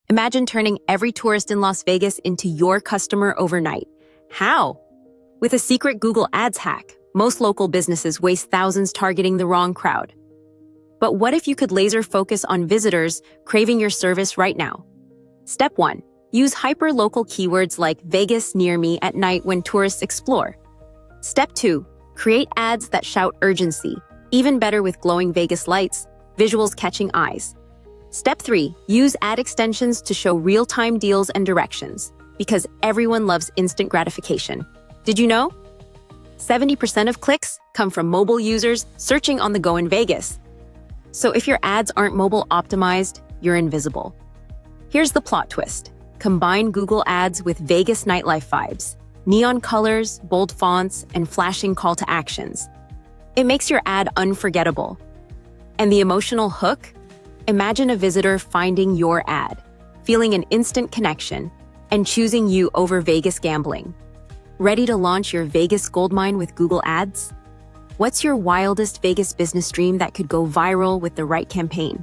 Imagine turning every tourist in Las Vegas into your customer overnight. How? With a secret Google Ads hack, most local businesses waste thousands targeting the wrong crowd. But what if you could laser focus on visitors craving your service right now? Step 1. Use hyper-local keywords like Vegas near me at night when tourists explore. Step 2. Create ads that shout urgency, even better with glowing Vegas lights, visuals catching eyes. Step 3. Use ad extensions to show real-time deals and directions, because everyone loves instant gratification. Did you know? 70% of clicks come from mobile users searching on the go in Vegas. So if your ads aren't mobile optimized, you're invisible. Here's the plot twist. Combine Google Ads with Vegas nightlife vibes, neon colors, bold fonts, and flashing call to actions. It makes your ad unforgettable. And the emotional hook? Imagine a visitor finding your ad, feeling an instant connection, and choosing you over Vegas gambling. Ready to launch your Vegas goldmine with Google Ads? What's your wildest Vegas business dream that could go viral with the right campaign?